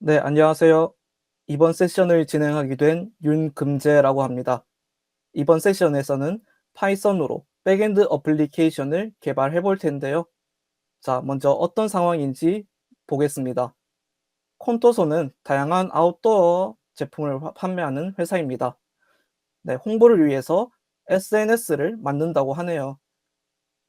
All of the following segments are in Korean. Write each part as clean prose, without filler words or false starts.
네, 안녕하세요. 이번 세션을 진행하게 된 윤금재라고 합니다. 이번 세션에서는 파이썬으로 백엔드 어플리케이션을 개발해 볼 텐데요. 자, 먼저 어떤 상황인지 보겠습니다. 콘토소는 다양한 아웃도어 제품을 판매하는 회사입니다. 네, 홍보를 위해서 SNS를 만든다고 하네요.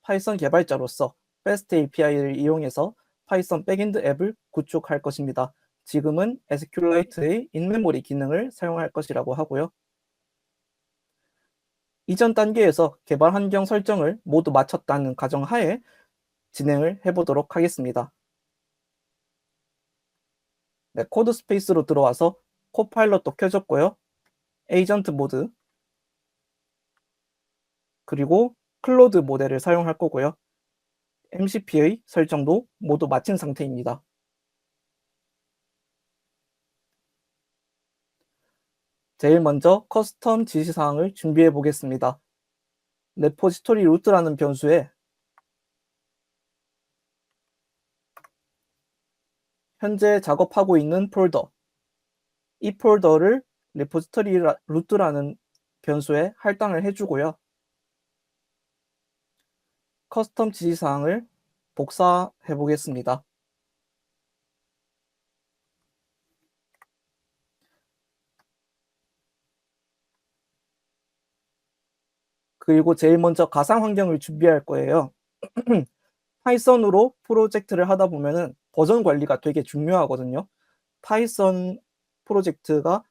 파이썬 개발자로서 패스트 API를 이용해서 파이썬 백엔드 앱을 구축할 것입니다. 지금은 SQLite의 인메모리 기능을 사용할 것이라고 하고요. 이전 단계에서 개발 환경 설정을 모두 마쳤다는 가정하에 진행을 해보도록 하겠습니다. 네, 코드 스페이스로 들어와서 코파일럿도 켜졌고요. 에이전트 모드, 그리고 클로드 모델을 사용할 거고요. MCP의 설정도 모두 마친 상태입니다. 제일 먼저 커스텀 지시사항을 준비해 보겠습니다. 레포지토리 루트라는 변수에 현재 작업하고 있는 폴더, 이 폴더를 레포지토리 루트라는 변수에 할당을 해주고요. 커스텀 지시사항을 복사해 보겠습니다. 그리고 제일 먼저 가상 환경을 준비할 거예요. 파이썬으로 프로젝트를 하다 보면은 버전 관리가 되게 중요하거든요. 파이썬 프로젝트가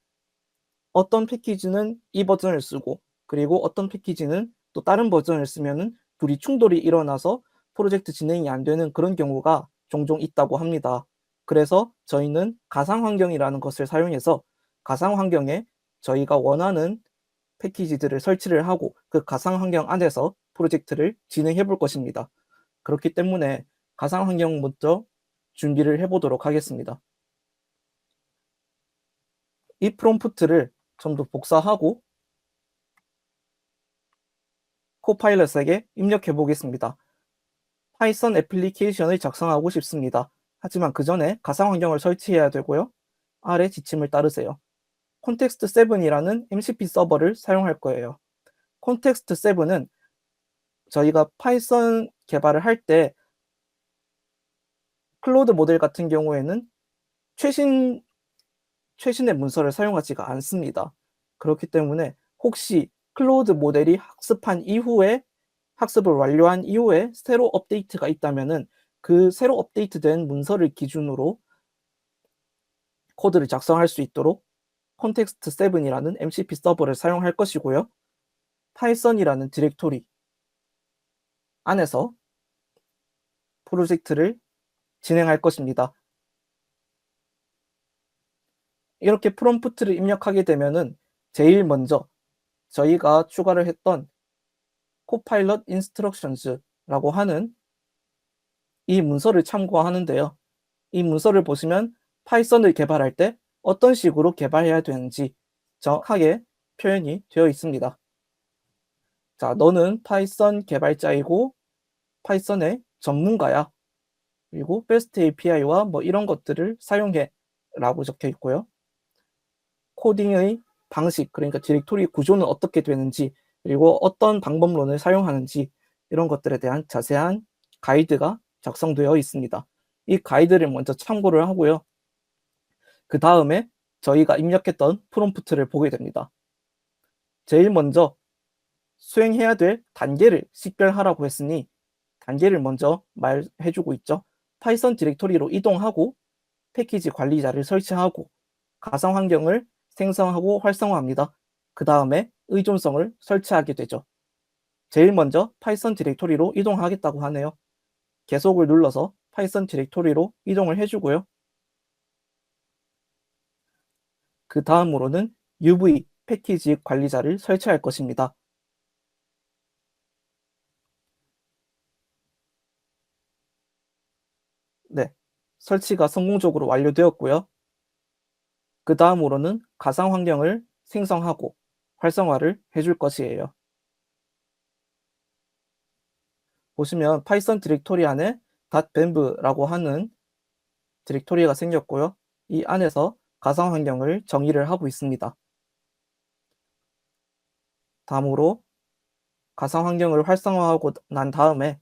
어떤 패키지는 이 버전을 쓰고, 그리고 어떤 패키지는 또 다른 버전을 쓰면은 둘이 충돌이 일어나서 프로젝트 진행이 안 되는 그런 경우가 종종 있다고 합니다. 그래서 저희는 가상 환경이라는 것을 사용해서 가상 환경에 저희가 원하는 패키지들을 설치를 하고 그 가상 환경 안에서 프로젝트를 진행해 볼 것입니다. 그렇기 때문에 가상 환경 먼저 준비를 해 보도록 하겠습니다. 이 프롬프트를 전부 복사하고 코파일럿에게 입력해 보겠습니다. 파이썬 애플리케이션을 작성하고 싶습니다. 하지만 그 전에 가상 환경을 설치해야 되고요. 아래 지침을 따르세요. 콘텍스트 7이라는 MCP 서버를 사용할 거예요. 콘텍스트 7은 저희가 파이썬 개발을 할 때 클로드 모델 같은 경우에는 최신의 문서를 사용하지가 않습니다. 그렇기 때문에 혹시 클로드 모델이 학습을 완료한 이후에 새로 업데이트가 있다면은 그 새로 업데이트된 문서를 기준으로 코드를 작성할 수 있도록 콘텍스트 7이라는 MCP 서버를 사용할 것이고요. 파이썬이라는 디렉토리 안에서 프로젝트를 진행할 것입니다. 이렇게 프롬프트를 입력하게 되면은 제일 먼저 저희가 추가를 했던 코파일럿 인스트럭션즈라고 하는 이 문서를 참고하는데요. 이 문서를 보시면 파이썬을 개발할 때 어떤 식으로 개발해야 되는지 정확하게 표현이 되어 있습니다. 자, 너는 파이썬 개발자이고 파이썬의 전문가야. 그리고 패스트 API와 뭐 이런 것들을 사용해 라고 적혀 있고요. 코딩의 방식, 그러니까 디렉토리 구조는 어떻게 되는지, 그리고 어떤 방법론을 사용하는지 이런 것들에 대한 자세한 가이드가 작성되어 있습니다. 이 가이드를 먼저 참고를 하고요. 그 다음에 저희가 입력했던 프롬프트를 보게 됩니다. 제일 먼저 수행해야 될 단계를 식별하라고 했으니 단계를 먼저 말해주고 있죠. 파이썬 디렉토리로 이동하고 패키지 관리자를 설치하고 가상 환경을 생성하고 활성화합니다. 그 다음에 의존성을 설치하게 되죠. 제일 먼저 파이썬 디렉토리로 이동하겠다고 하네요. 계속을 눌러서 파이썬 디렉토리로 이동을 해주고요. 그 다음으로는 UV 패키지 관리자를 설치할 것입니다. 네, 설치가 성공적으로 완료되었고요. 그 다음으로는 가상 환경을 생성하고 활성화를 해줄 것이에요. 보시면 파이썬 디렉토리 안에 .bamb라고 하는 디렉토리가 생겼고요. 이 안에서 가상 환경을 정의를 하고 있습니다. 다음으로 가상 환경을 활성화하고 난 다음에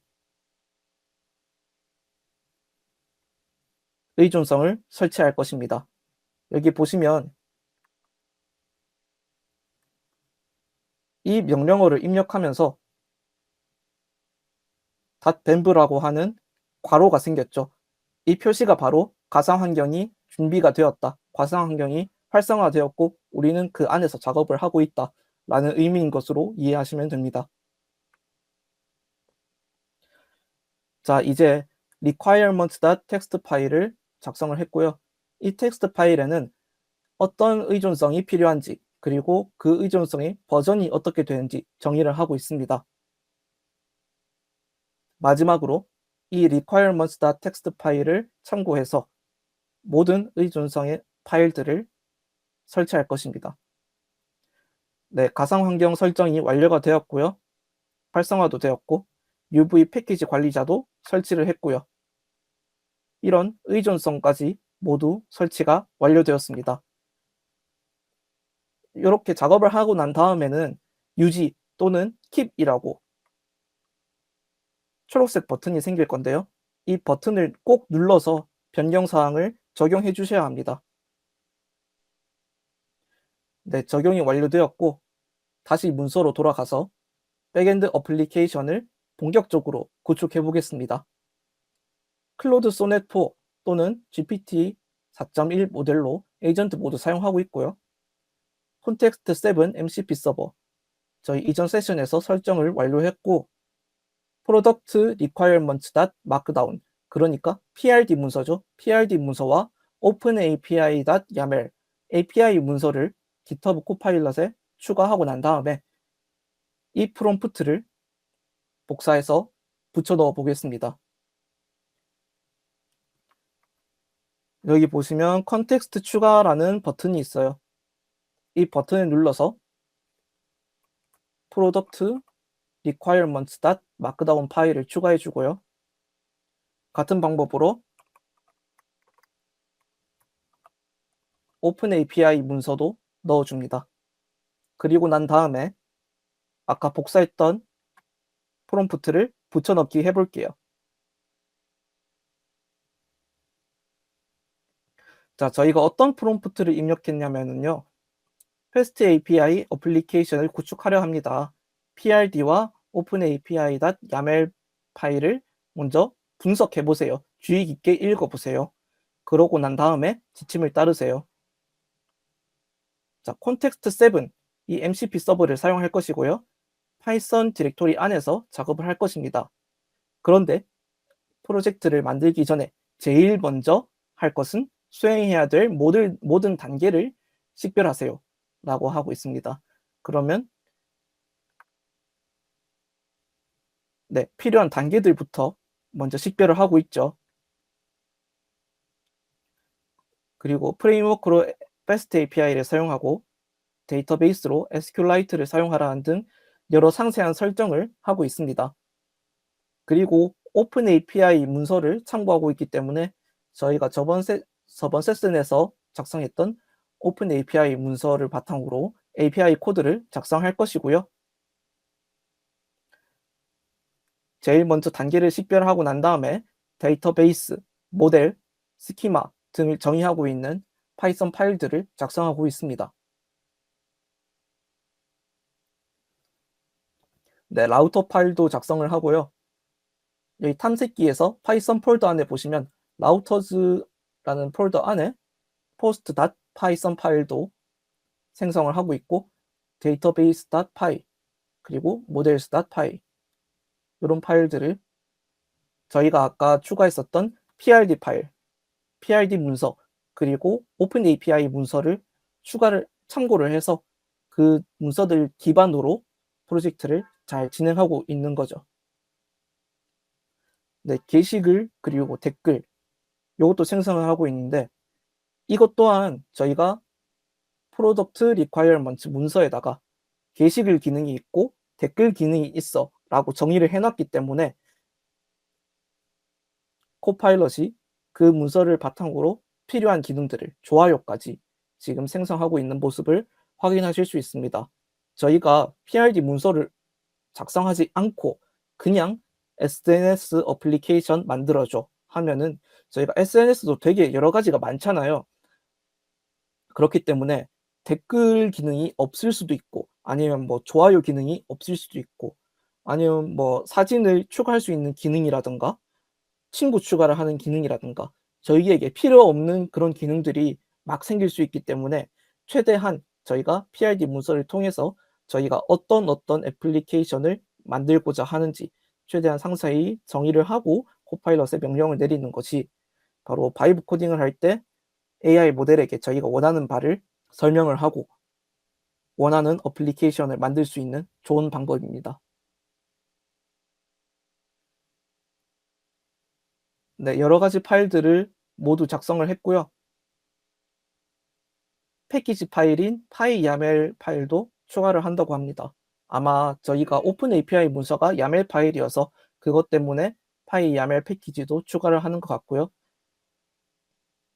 의존성을 설치할 것입니다. 여기 보시면 이 명령어를 입력하면서 .bamb라고 하는 괄호가 생겼죠. 이 표시가 바로 가상 환경이 준비가 되었다. 가상 환경이 활성화되었고 우리는 그 안에서 작업을 하고 있다. 라는 의미인 것으로 이해하시면 됩니다. 자, 이제 requirements.txt 파일을 작성을 했고요. 이 텍스트 파일에는 어떤 의존성이 필요한지 그리고 그 의존성의 버전이 어떻게 되는지 정의를 하고 있습니다. 마지막으로 이 requirements.txt 파일을 참고해서 모든 의존성의 파일들을 설치할 것입니다. 네, 가상 환경 설정이 완료가 되었고요. 활성화도 되었고 UV 패키지 관리자도 설치를 했고요. 이런 의존성까지 모두 설치가 완료되었습니다. 이렇게 작업을 하고 난 다음에는 유지 또는 keep이라고 초록색 버튼이 생길 건데요. 이 버튼을 꼭 눌러서 변경사항을 적용해 주셔야 합니다. 네, 적용이 완료되었고 다시 문서로 돌아가서 백엔드 어플리케이션을 본격적으로 구축해 보겠습니다. 클로드 소넷 4 또는 GPT 4.1 모델로 에이전트 모두 사용하고 있고요. 콘텍스트 7 MCP 서버 저희 이전 세션에서 설정을 완료했고 프로덕트 requirements.markdown 그러니까 PRD 문서죠. PRD 문서와 openapi.yaml API 문서를 GitHub 코파일럿에 추가하고 난 다음에 이 프롬프트를 복사해서 붙여 넣어 보겠습니다. 여기 보시면 컨텍스트 추가라는 버튼이 있어요. 이 버튼을 눌러서 product requirements.markdown 파일을 추가해 주고요. 같은 방법으로 openAPI 문서도 넣어줍니다. 그리고 난 다음에 아까 복사했던 프롬프트를 붙여넣기 해볼게요. 자, 저희가 어떤 프롬프트를 입력했냐면요. 패스트 API 어플리케이션을 구축하려 합니다. PRD와 openapi.yaml 파일을 먼저 분석해 보세요. 주의 깊게 읽어보세요. 그러고 난 다음에 지침을 따르세요. 자, context 7, 이 MCP 서버를 사용할 것이고요. 파이썬 디렉토리 안에서 작업을 할 것입니다. 그런데 프로젝트를 만들기 전에 제일 먼저 할 것은 수행해야 될 모든 단계를 식별하세요. 라고 하고 있습니다. 그러면 네, 필요한 단계들부터 먼저 식별을 하고 있죠. 그리고 프레임워크로 패스트 API를 사용하고 데이터베이스로 SQLite를 사용하라는 등 여러 상세한 설정을 하고 있습니다. 그리고 오픈 API 문서를 참고하고 있기 때문에 저희가 저번 세션에서 작성했던 오픈 API 문서를 바탕으로 API 코드를 작성할 것이고요. 제일 먼저 단계를 식별하고 난 다음에 데이터베이스, 모델, 스키마 등을 정의하고 있는 파이썬 파일들을 작성하고 있습니다. 네, 라우터 파일도 작성을 하고요. 여기 탐색기에서 파이썬 폴더 안에 보시면 라우터즈라는 폴더 안에 post.python 파일도 생성을 하고 있고 database.py 그리고 models.py 이런 파일들을 저희가 아까 추가했었던 PRD 파일, PRD 문서 그리고 오픈API 문서를 참고를 해서 그 문서들 기반으로 프로젝트를 잘 진행하고 있는 거죠. 네, 게시글 그리고 댓글 이것도 생성을 하고 있는데 이것 또한 저희가 프로덕트 리콰이어먼트 문서에다가 게시글 기능이 있고 댓글 기능이 있어 라고 정의를 해놨기 때문에 코파일럿이 그 문서를 바탕으로 필요한 기능들을 좋아요까지 지금 생성하고 있는 모습을 확인하실 수 있습니다. 저희가 PRD 문서를 작성하지 않고 그냥 SNS 어플리케이션 만들어줘 하면은 저희가 SNS도 되게 여러 가지가 많잖아요. 그렇기 때문에 댓글 기능이 없을 수도 있고 아니면 뭐 좋아요 기능이 없을 수도 있고 아니면 뭐 사진을 추가할 수 있는 기능이라든가 친구 추가를 하는 기능이라든가 저희에게 필요 없는 그런 기능들이 막 생길 수 있기 때문에 최대한 저희가 PRD 문서를 통해서 저희가 어떤 애플리케이션을 만들고자 하는지 최대한 상세히 정의를 하고 코파일럿에 명령을 내리는 것이 바로 바이브 코딩을 할 때 AI 모델에게 저희가 원하는 바를 설명을 하고 원하는 어플리케이션을 만들 수 있는 좋은 방법입니다. 네, 여러 가지 파일들을 모두 작성을 했고요. 패키지 파일인 파이야멜 파일도 추가를 한다고 합니다. 아마 저희가 오픈 API 문서가 야멜 파일이어서 그것 때문에 파이야멜 패키지도 추가를 하는 것 같고요.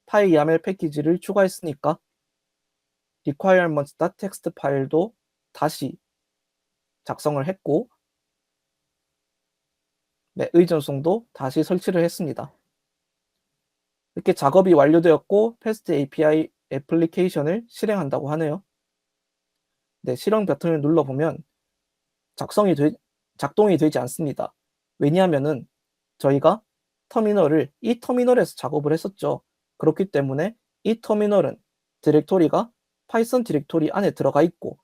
파이야멜 패키지를 추가했으니까 requirements.txt 파일도 다시 작성을 했고 네, 의존성도 다시 설치를 했습니다. 이렇게 작업이 완료되었고 패스트 API 애플리케이션을 실행한다고 하네요. 네, 실행 버튼을 눌러보면 작동이 되지 않습니다. 왜냐하면은 저희가 이 터미널에서 작업을 했었죠. 그렇기 때문에 이 터미널은 디렉토리가 파이썬 디렉토리 안에 들어가 있고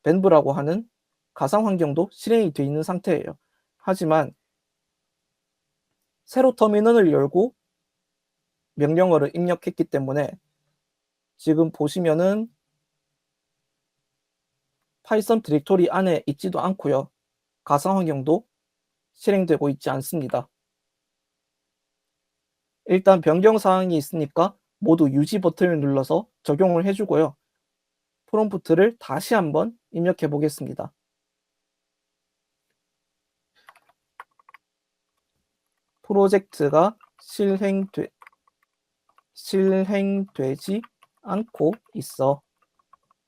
벤브라고 하는 가상 환경도 실행이 되어 있는 상태예요. 하지만 새로 터미널을 열고 명령어를 입력했기 때문에 지금 보시면은 파이썬 디렉토리 안에 있지도 않고요. 가상 환경도 실행되고 있지 않습니다. 일단 변경 사항이 있으니까 모두 유지 버튼을 눌러서 적용을 해주고요. 프롬프트를 다시 한번 입력해 보겠습니다. 프로젝트가 실행되지 않고 있어.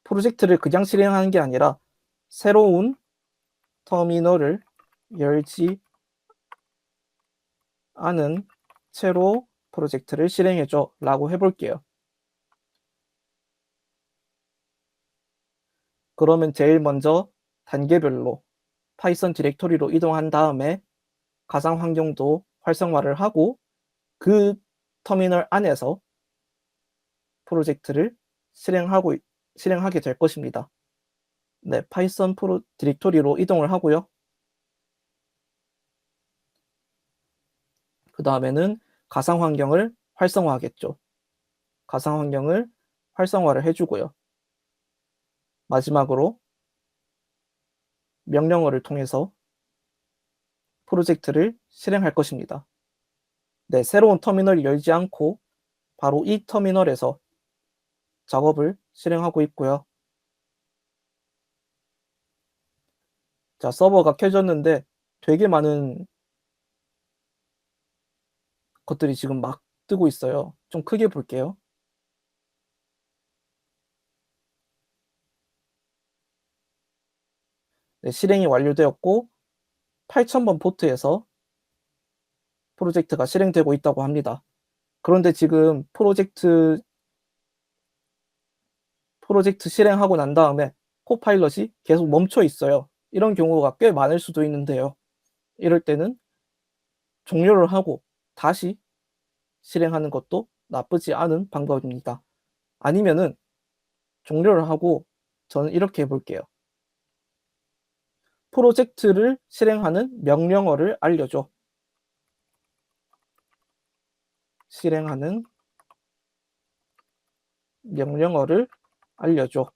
프로젝트를 그냥 실행하는 게 아니라 새로운 터미널을 열지 않은 채로 프로젝트를 실행해줘 라고 해볼게요. 그러면 제일 먼저 단계별로 파이썬 디렉토리로 이동한 다음에 가상 환경도 활성화를 하고 그 터미널 안에서 프로젝트를 실행하게 될 것입니다. 네, 파이썬 디렉토리로 이동을 하고요. 그 다음에는 가상 환경을 활성화하겠죠. 가상 환경을 활성화를 해주고요. 마지막으로 명령어를 통해서 프로젝트를 실행할 것입니다. 네, 새로운 터미널을 열지 않고 바로 이 터미널에서 작업을 실행하고 있고요. 자, 서버가 켜졌는데 되게 많은 것들이 지금 막 뜨고 있어요. 좀 크게 볼게요. 네, 실행이 완료되었고 8000번 포트에서 프로젝트가 실행되고 있다고 합니다. 그런데 지금 프로젝트 실행하고 난 다음에 코파일럿이 계속 멈춰 있어요. 이런 경우가 꽤 많을 수도 있는데요. 이럴 때는 종료를 하고 다시 실행하는 것도 나쁘지 않은 방법입니다. 아니면은 종료를 하고 저는 이렇게 해볼게요. 프로젝트를 실행하는 명령어를 알려줘. 실행하는 명령어를 알려줘.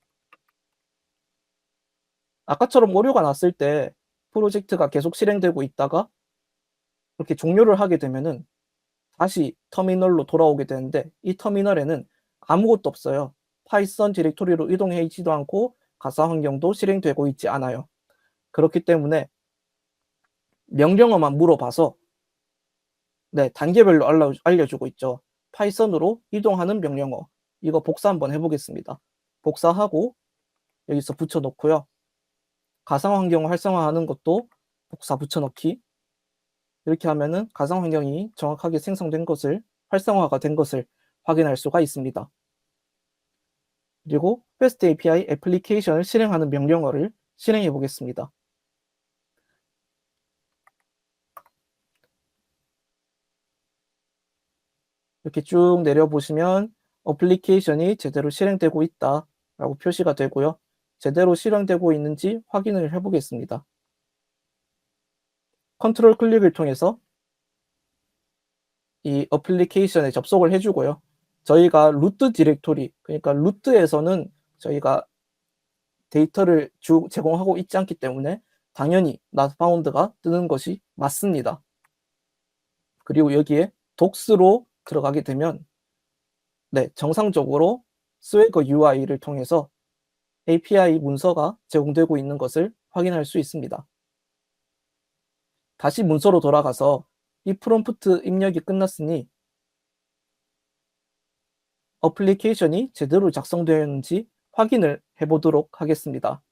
아까처럼 오류가 났을 때 프로젝트가 계속 실행되고 있다가 이렇게 종료를 하게 되면은 다시 터미널로 돌아오게 되는데 이 터미널에는 아무것도 없어요. 파이썬 디렉토리로 이동해 있지도 않고 가상 환경도 실행되고 있지 않아요. 그렇기 때문에 명령어만 물어봐서 네, 단계별로 알려주고 있죠. 파이썬으로 이동하는 명령어. 이거 복사 한번 해보겠습니다. 복사하고 여기서 붙여놓고요. 가상환경 활성화하는 것도 복사 붙여넣기. 이렇게 하면은 가상환경이 정확하게 생성된 것을, 활성화가 된 것을 확인할 수가 있습니다. 그리고 패스트 API 애플리케이션을 실행하는 명령어를 실행해 보겠습니다. 이렇게 쭉 내려보시면 어플리케이션이 제대로 실행되고 있다라고 표시가 되고요. 제대로 실행되고 있는지 확인을 해보겠습니다. 컨트롤 클릭을 통해서 이 어플리케이션에 접속을 해주고요. 저희가 루트 디렉토리, 그러니까 루트에서는 저희가 데이터를 제공하고 있지 않기 때문에 당연히 not found가 뜨는 것이 맞습니다. 그리고 여기에 doc스로 들어가게 되면 정상적으로 스웨거 UI를 통해서 API 문서가 제공되고 있는 것을 확인할 수 있습니다. 다시 문서로 돌아가서 이 프롬프트 입력이 끝났으니 어플리케이션이 제대로 작성되었는지 확인을 해보도록 하겠습니다.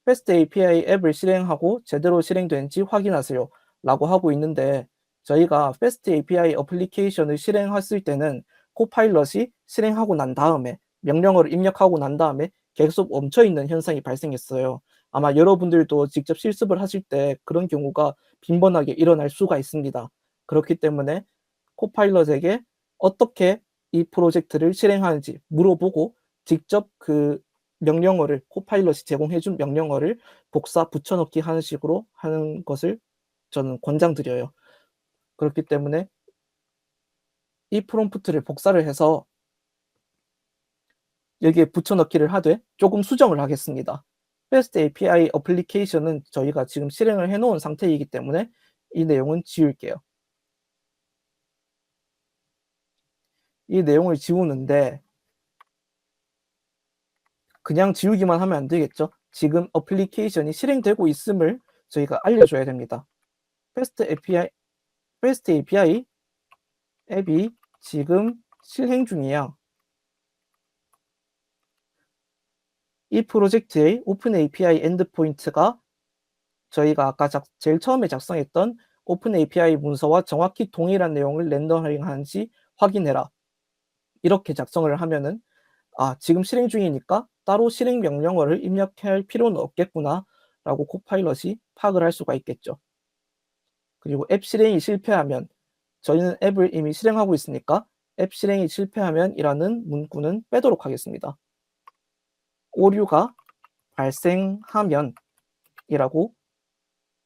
패스트 API 앱을 실행하고 제대로 실행되는지 확인하세요 라고 하고 있는데, 저희가 패스트 API 어플리케이션을 실행했을 때는 코파일럿이 실행하고 난 다음에, 명령어를 입력하고 난 다음에 계속 멈춰있는 현상이 발생했어요. 아마 여러분들도 직접 실습을 하실 때 그런 경우가 빈번하게 일어날 수가 있습니다. 그렇기 때문에 코파일럿에게 어떻게 이 프로젝트를 실행하는지 물어보고 직접 그 명령어를, 코파일럿이 제공해준 명령어를 복사 붙여넣기 하는 식으로 하는 것을 저는 권장드려요. 그렇기 때문에 이 프롬프트를 복사를 해서 여기에 붙여넣기를 하되 조금 수정을 하겠습니다. 패스트 API 어플리케이션은 저희가 지금 실행을 해놓은 상태이기 때문에 이 내용은 지울게요. 이 내용을 지우는데 그냥 지우기만 하면 안 되겠죠. 지금 어플리케이션이 실행되고 있음을 저희가 알려줘야 됩니다. 패스트 API 앱이 지금 실행 중이야. 이 프로젝트의 오픈 API 엔드포인트가 저희가 아까 제일 처음에 작성했던 오픈 API 문서와 정확히 동일한 내용을 렌더링하는지 확인해라. 이렇게 작성을 하면은 지금 실행 중이니까 따로 실행 명령어를 입력할 필요는 없겠구나 라고 코파일럿이 파악을 할 수가 있겠죠. 그리고 앱 실행이 실패하면, 저희는 앱을 이미 실행하고 있으니까 앱 실행이 실패하면 이라는 문구는 빼도록 하겠습니다. 오류가 발생하면 이라고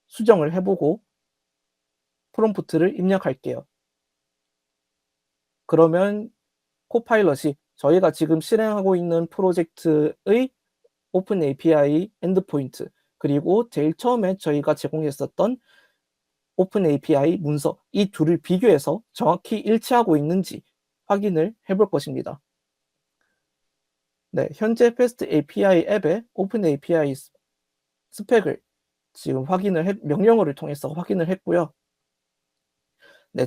수정을 해보고 프롬프트를 입력할게요. 그러면 코파일럿이 저희가 지금 실행하고 있는 프로젝트의 오픈 API 엔드포인트, 그리고 제일 처음에 저희가 제공했었던 오픈 API 문서, 이 둘을 비교해서 정확히 일치하고 있는지 확인을 해볼 것입니다. 현재 패스트 API 앱의 오픈 API 스펙을 지금 명령어를 통해서 확인을 했고요.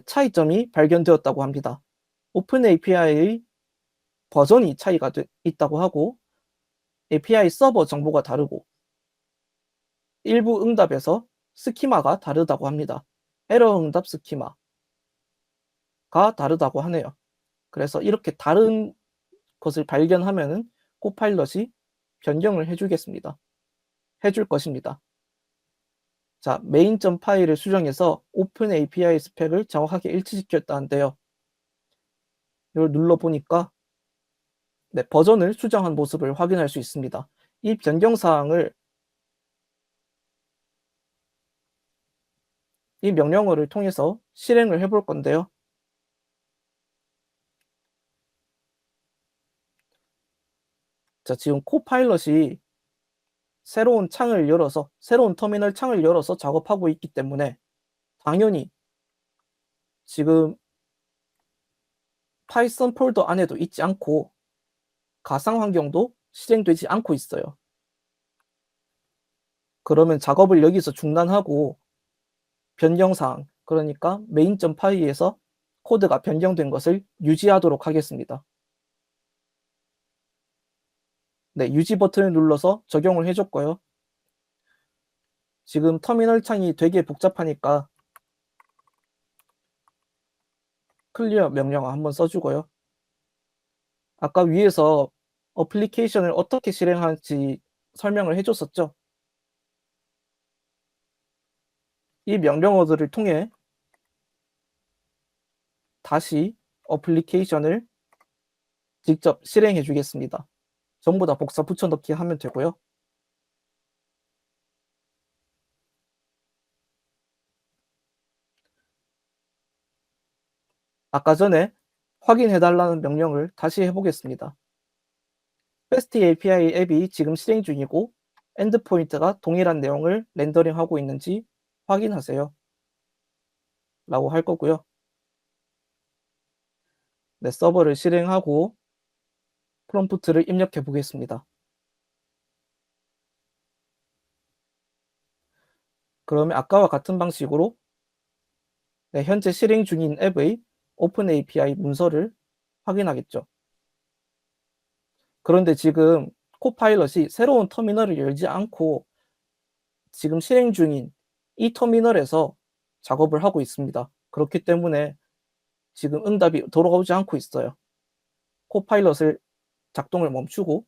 차이점이 발견되었다고 합니다. 오픈 API의 버전이 차이가 있다고 하고, API 서버 정보가 다르고, 일부 응답에서 스키마가 다르다고 합니다. 에러 응답 스키마가 다르다고 하네요. 그래서 이렇게 다른 것을 발견하면은 코파일럿이 변경을 해줄 것입니다. 자, 메인.점 파일을 수정해서 오픈 API 스펙을 정확하게 일치시켰다는데요. 이걸 눌러보니까 버전을 수정한 모습을 확인할 수 있습니다. 이 변경사항을, 이 명령어를 통해서 실행을 해볼 건데요. 자, 지금 코파일럿이 새로운 터미널 창을 열어서 작업하고 있기 때문에 당연히 지금 파이썬 폴더 안에도 있지 않고 가상 환경도 실행되지 않고 있어요. 그러면 작업을 여기서 중단하고 변경사항, 그러니까 메인.파이에서 코드가 변경된 것을 유지하도록 하겠습니다. 네, 유지 버튼을 눌러서 적용을 해줬고요. 지금 터미널 창이 되게 복잡하니까 클리어 명령 한번 써주고요. 아까 위에서 어플리케이션을 어떻게 실행할지 설명을 해줬었죠. 이 명령어들을 통해 다시 어플리케이션을 직접 실행해 주겠습니다. 전부 다 복사 붙여넣기 하면 되고요. 아까 전에 확인해달라는 명령을 다시 해보겠습니다. 패스트 API 앱이 지금 실행 중이고 엔드포인트가 동일한 내용을 렌더링하고 있는지 확인하세요. 라고 할 거고요. 네, 서버를 실행하고 프롬프트를 입력해 보겠습니다. 그러면 아까와 같은 방식으로 네, 현재 실행 중인 앱의 오픈 API 문서를 확인하겠죠. 그런데 지금 코파일럿이 새로운 터미널을 열지 않고 지금 실행 중인 이 터미널에서 작업을 하고 있습니다. 그렇기 때문에 지금 응답이 돌아오지 않고 있어요. 코파일럿을 작동을 멈추고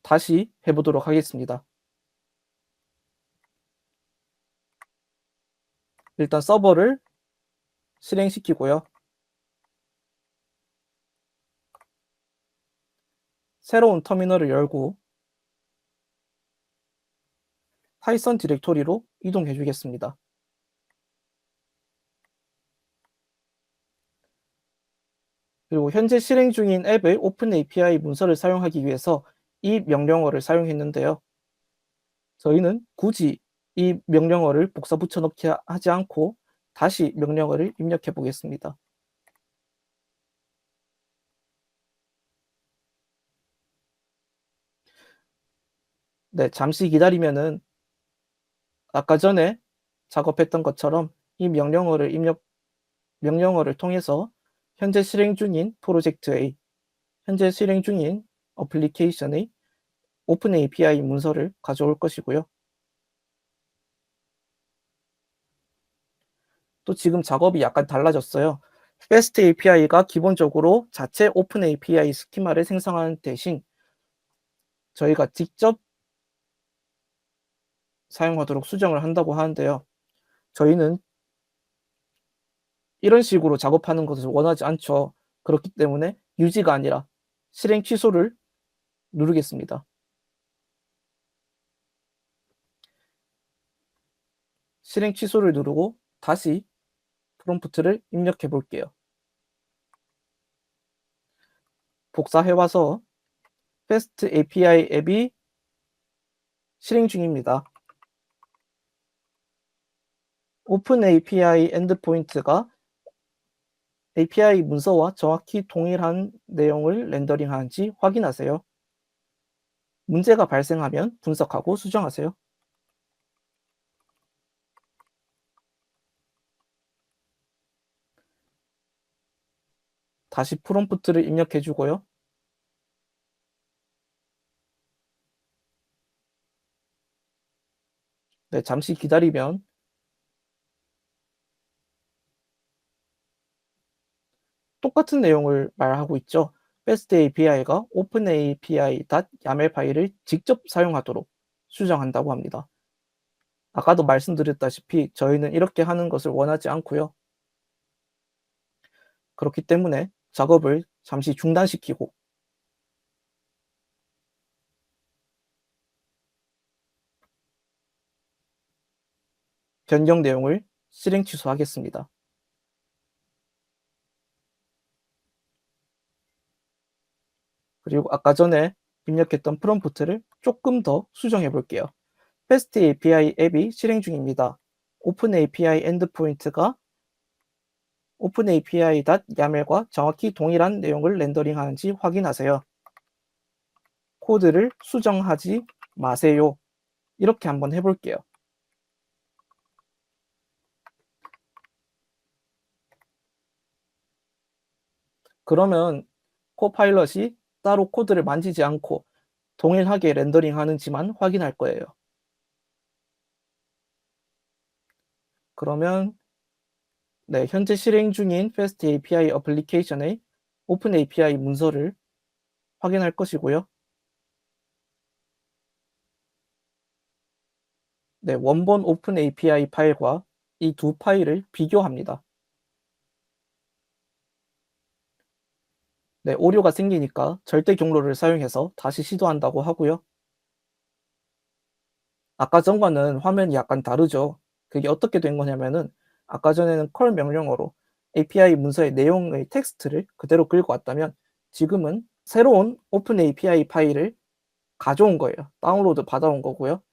다시 해보도록 하겠습니다. 일단 서버를 실행시키고요. 새로운 터미널을 열고 파이썬 디렉토리로 이동해 주겠습니다. 그리고 현재 실행 중인 앱의 오픈 API 문서를 사용하기 위해서 이 명령어를 사용했는데요. 저희는 굳이 이 명령어를 복사 붙여넣기 하지 않고 다시 명령어를 입력해 보겠습니다. 네, 잠시 기다리면은 아까 전에 작업했던 것처럼 이 명령어를 통해서 현재 실행 중인 프로젝트 A, 현재 실행 중인 어플리케이션의 오픈 API 문서를 가져올 것이고요. 또 지금 작업이 약간 달라졌어요. 패스트 API가 기본적으로 자체 오픈 API 스키마를 생성하는 대신 저희가 직접 사용하도록 수정을 한다고 하는데요. 저희는 이런 식으로 작업하는 것을 원하지 않죠. 그렇기 때문에 유지가 아니라 실행 취소를 누르겠습니다. 실행 취소를 누르고 다시 프롬프트를 입력해 볼게요. 복사해와서 패스트 API 앱이 실행 중입니다. 오픈 API 엔드포인트가 API 문서와 정확히 동일한 내용을 렌더링하는지 확인하세요. 문제가 발생하면 분석하고 수정하세요. 다시 프롬프트를 입력해 주고요. 네, 잠시 기다리면 똑같은 내용을 말하고 있죠. 패스트 API가 오픈 API.yaml 파일을 직접 사용하도록 수정한다고 합니다. 아까도 말씀드렸다시피 저희는 이렇게 하는 것을 원하지 않고요. 그렇기 때문에 작업을 잠시 중단시키고 변경 내용을 실행 취소하겠습니다. 그리고 아까 전에 입력했던 프롬프트를 조금 더 수정해 볼게요. 패스트 API 앱이 실행 중입니다. 오픈 API 엔드포인트가 오픈 API.yamel과 정확히 동일한 내용을 렌더링하는지 확인하세요. 코드를 수정하지 마세요. 이렇게 한번 해볼게요. 그러면 코파일럿이 따로 코드를 만지지 않고 동일하게 렌더링하는지만 확인할 거예요. 그러면 현재 실행 중인 FAST API 어플리케이션의 오픈 API 문서를 확인할 것이고요. 원본 오픈 API 파일과 이 두 파일을 비교합니다. 오류가 생기니까 절대 경로를 사용해서 다시 시도한다고 하고요. 아까 전과는 화면이 약간 다르죠. 그게 어떻게 된 거냐면은 아까 전에는 컬 명령어로 API 문서의 내용의 텍스트를 그대로 긁어 왔다면 지금은 새로운 오픈 API 파일을 가져온 거예요. 다운로드 받아온 거고요.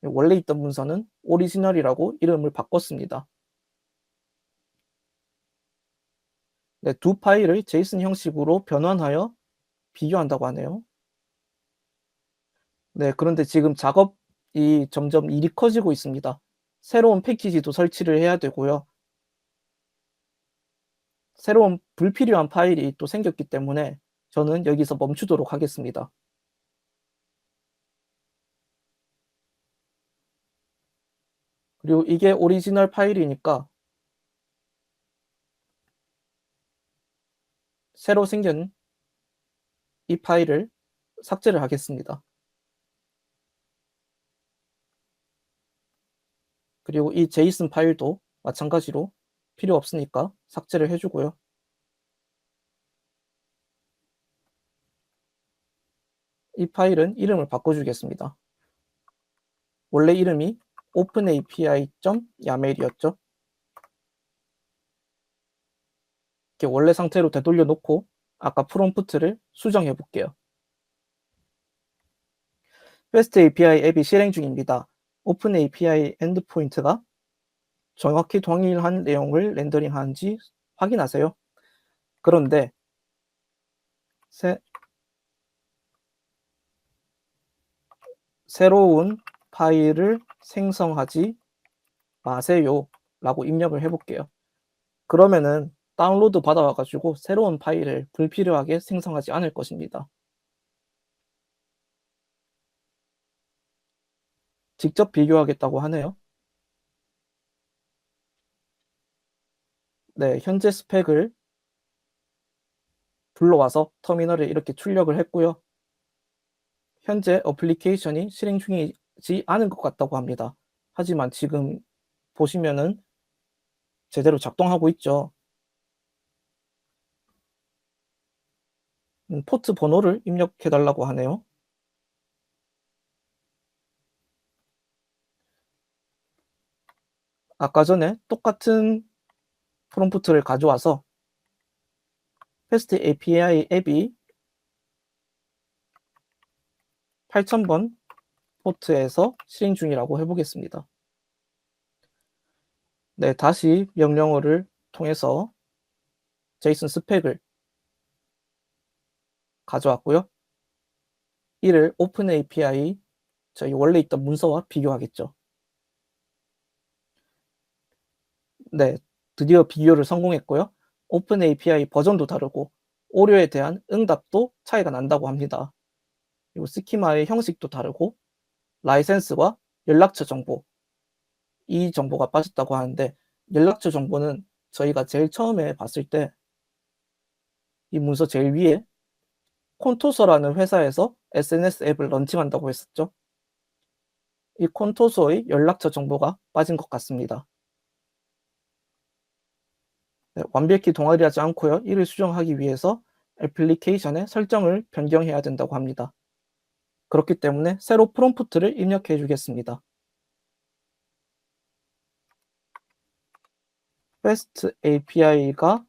원래 있던 문서는 오리지널이라고 이름을 바꿨습니다. 두 파일을 제이슨 형식으로 변환하여 비교한다고 하네요. 그런데 지금 작업이 점점 일이 커지고 있습니다. 새로운 패키지도 설치를 해야 되고요. 새로운 불필요한 파일이 또 생겼기 때문에 저는 여기서 멈추도록 하겠습니다. 그리고 이게 오리지널 파일이니까 새로 생긴 이 파일을 삭제를 하겠습니다. 그리고 이 제이슨 파일도 마찬가지로 필요 없으니까 삭제를 해주고요. 이 파일은 이름을 바꿔주겠습니다. 원래 이름이 openapi.yamel이었죠. 이렇게 원래 상태로 되돌려 놓고 아까 프롬프트를 수정해 볼게요. FAST API 앱이 실행 중입니다. 오픈 API 엔드포인트가 정확히 동일한 내용을 렌더링하는지 확인하세요. 그런데 새로운 파일을 생성하지 마세요 라고 입력을 해볼게요. 그러면은 다운로드 받아와가지고 새로운 파일을 불필요하게 생성하지 않을 것입니다. 직접 비교하겠다고 하네요. 현재 스펙을 불러와서 터미널에 이렇게 출력을 했고요. 현재 어플리케이션이 실행 중이지 않은 것 같다고 합니다. 하지만 지금 보시면은 제대로 작동하고 있죠. 포트 번호를 입력해 달라고 하네요. 아까 전에 똑같은 프롬프트를 가져와서 FAST API 앱이 8000번 포트에서 실행 중이라고 해보겠습니다. 다시 명령어를 통해서 제이슨 스펙을 가져왔고요. 이를 오픈 API 저희 원래 있던 문서와 비교하겠죠. 드디어 비교를 성공했고요. 오픈 API 버전도 다르고 오류에 대한 응답도 차이가 난다고 합니다. 그리고 스키마의 형식도 다르고 라이센스와 연락처 정보, 이 정보가 빠졌다고 하는데 연락처 정보는 저희가 제일 처음에 봤을 때 이 문서 제일 위에 콘토서라는 회사에서 SNS 앱을 런칭한다고 했었죠. 이 콘토서의 연락처 정보가 빠진 것 같습니다. 완벽히 동일하지 하지 않고요. 이를 수정하기 위해서 애플리케이션의 설정을 변경해야 된다고 합니다. 그렇기 때문에 새로 프롬프트를 입력해 주겠습니다. FAST API가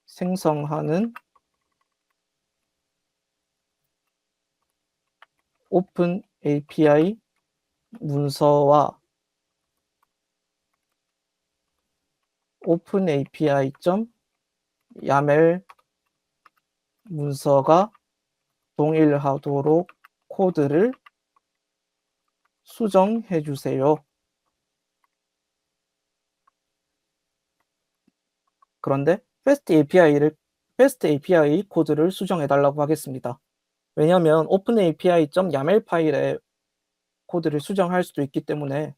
생성하는 오픈 API 문서와 오픈 API.yaml 문서가 동일하도록 코드를 수정해 주세요. 그런데 FAST API를 fast API 코드를 수정해 달라고 하겠습니다. 왜냐하면 openAPI.yaml 파일에 코드를 수정할 수도 있기 때문에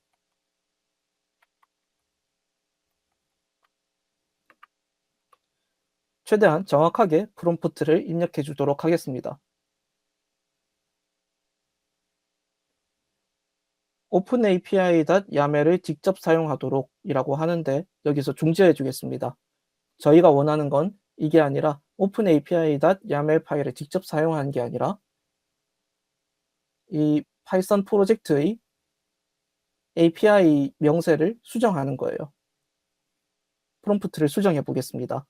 최대한 정확하게 프롬프트를 입력해 주도록 하겠습니다. openAPI.yamel을 직접 사용하도록 이라고 하는데 여기서 중지해 주겠습니다. 저희가 원하는 건 이게 아니라 openAPI.yaml 파일을 직접 사용하는 게 아니라 이 파이썬 프로젝트의 API 명세를 수정하는 거예요. 프롬프트를 수정해 보겠습니다.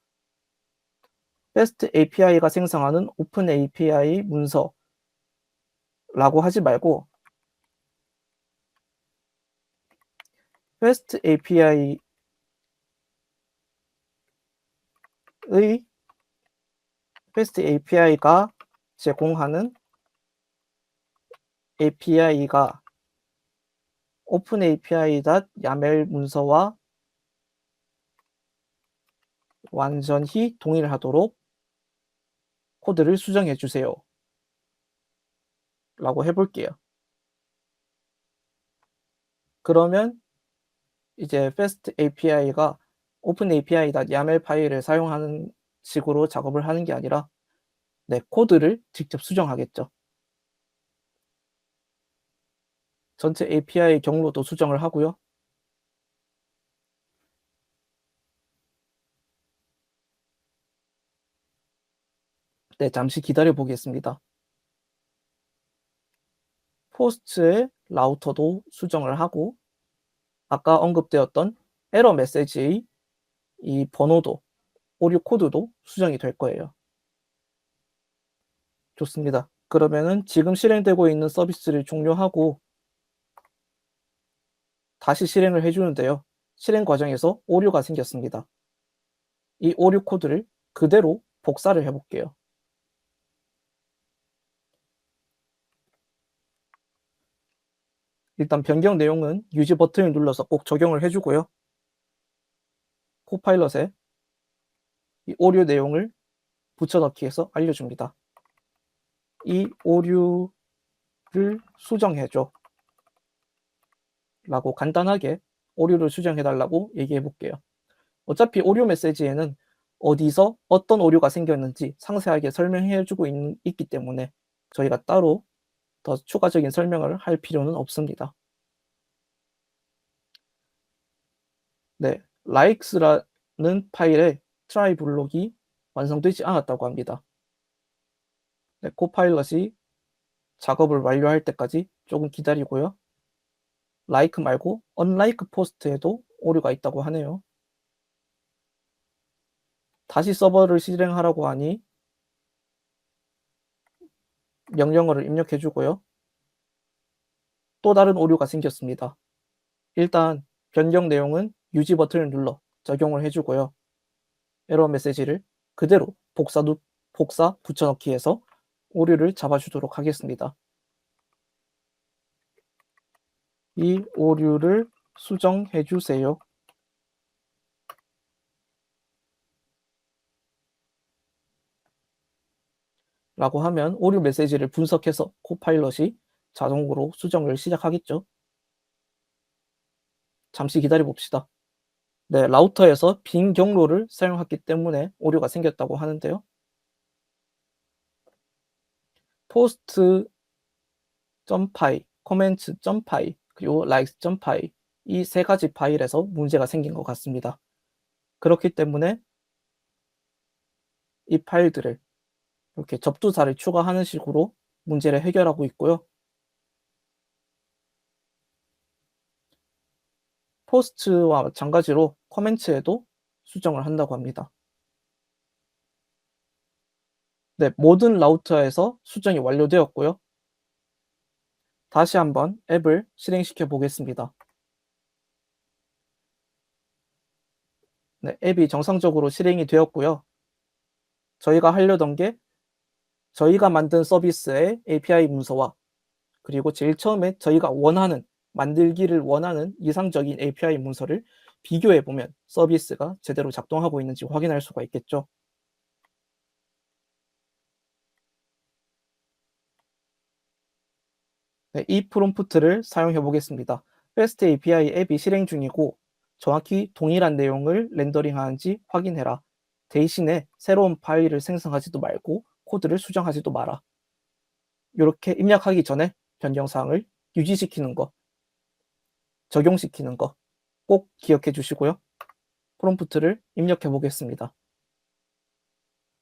fast API가 생성하는 openAPI 문서라고 하지 말고 fast API의 fast API가 제공하는 API가 openAPI.yaml 문서와 완전히 동일하도록 코드를 수정해 주세요. 라고 해볼게요. 그러면 이제 fast API가 openAPI.yaml 파일을 사용하는 식으로 작업을 하는 게 아니라 코드를 직접 수정하겠죠. 전체 API 경로도 수정을 하고요. 잠시 기다려 보겠습니다. 포스트의 라우터도 수정을 하고 아까 언급되었던 에러 메시지의 이 번호도 오류 코드도 수정이 될 거예요. 좋습니다. 그러면은 지금 실행되고 있는 서비스를 종료하고 다시 실행을 해주는데요. 실행 과정에서 오류가 생겼습니다. 이 오류 코드를 그대로 복사를 해볼게요. 일단 변경 내용은 유지 버튼을 눌러서 꼭 적용을 해주고요. 코파일럿에 이 오류 내용을 붙여넣기해서 알려줍니다. 이 오류를 수정해줘 라고 간단하게 오류를 수정해달라고 얘기해 볼게요. 어차피 오류 메시지에는 어디서 어떤 오류가 생겼는지 상세하게 설명해주고 있기 때문에 저희가 따로 더 추가적인 설명을 할 필요는 없습니다. likes라는 파일에 try 블록이 완성되지 않았다고 합니다. 코파일럿이 작업을 완료할 때까지 조금 기다리고요. like 말고 unlike 포스트에도 오류가 있다고 하네요. 다시 서버를 실행하라고 하니 명령어를 입력해 주고요. 또 다른 오류가 생겼습니다. 일단 변경 내용은 유지 버튼을 눌러 적용을 해주고요. 에러 메시지를 그대로 복사 붙여넣기 해서 오류를 잡아주도록 하겠습니다. 이 오류를 수정해 주세요. 라고 하면 오류 메시지를 분석해서 코파일럿이 자동으로 수정을 시작하겠죠. 잠시 기다려 봅시다. 라우터에서 빈 경로를 사용했기 때문에 오류가 생겼다고 하는데요. post.py, comments.py, 그리고 likes.py 이 세 가지 파일에서 문제가 생긴 것 같습니다. 그렇기 때문에 이 파일들을 이렇게 접두사를 추가하는 식으로 문제를 해결하고 있고요. 포스트와 마찬가지로 커멘트에도 수정을 한다고 합니다. 모든 라우터에서 수정이 완료되었고요. 다시 한번 앱을 실행시켜 보겠습니다. 앱이 정상적으로 실행이 되었고요. 저희가 하려던 게 저희가 만든 서비스의 API 문서와 그리고 제일 처음에 저희가 만들기를 원하는 이상적인 API 문서를 비교해 보면 서비스가 제대로 작동하고 있는지 확인할 수가 있겠죠. 네, 이 프롬프트를 사용해 보겠습니다. 패스트 API 앱이 실행 중이고 정확히 동일한 내용을 렌더링하는지 확인해라. 대신에 새로운 파일을 생성하지도 말고 코드를 수정하지도 마라. 이렇게 입력하기 전에 변경사항을 유지시키는 거, 적용시키는 거 꼭 기억해 주시고요. 프롬프트를 입력해 보겠습니다.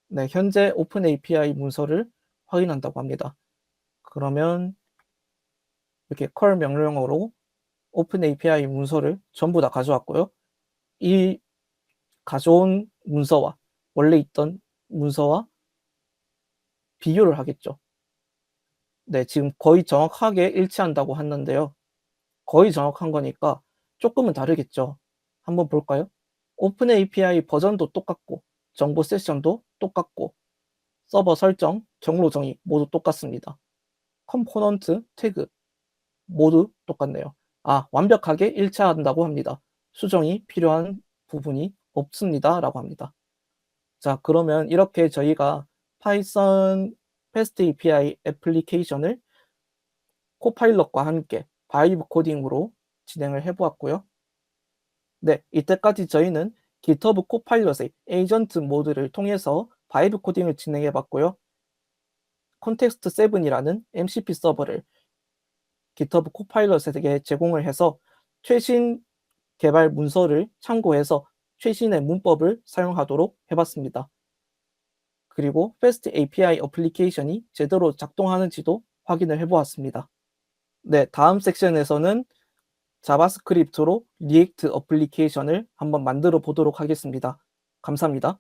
네, 현재 오픈 API 문서를 확인한다고 합니다. 그러면 이렇게 curl 명령어로 오픈 API 문서를 전부 다 가져왔고요. 이 가져온 문서와 원래 있던 문서와 비교를 하겠죠. 네, 지금 거의 정확하게 일치한다고 했는데요. 거의 정확한 거니까 조금은 다르겠죠. 한번 볼까요? 오픈 API 버전도 똑같고 정보 세션도 똑같고 서버 설정, 경로 정의 모두 똑같습니다. 컴포넌트, 태그 모두 똑같네요. 완벽하게 일치한다고 합니다. 수정이 필요한 부분이 없습니다. 라고 합니다. 자, 그러면 이렇게 저희가 파이썬 패스트 API 애플리케이션을 코파일럿과 함께 바이브 코딩으로 진행을 해보았고요. 네, 이때까지 저희는 GitHub 코파일럿의 에이전트 모드를 통해서 바이브 코딩을 진행해봤고요. 컨텍스트 7이라는 MCP 서버를 GitHub 코파일럿에게 제공을 해서 최신 개발 문서를 참고해서 최신의 문법을 사용하도록 해봤습니다. 그리고 패스트 API 어플리케이션이 제대로 작동하는지도 확인을 해보았습니다. 네, 다음 섹션에서는 자바스크립트로 리액트 어플리케이션을 한번 만들어 보도록 하겠습니다. 감사합니다.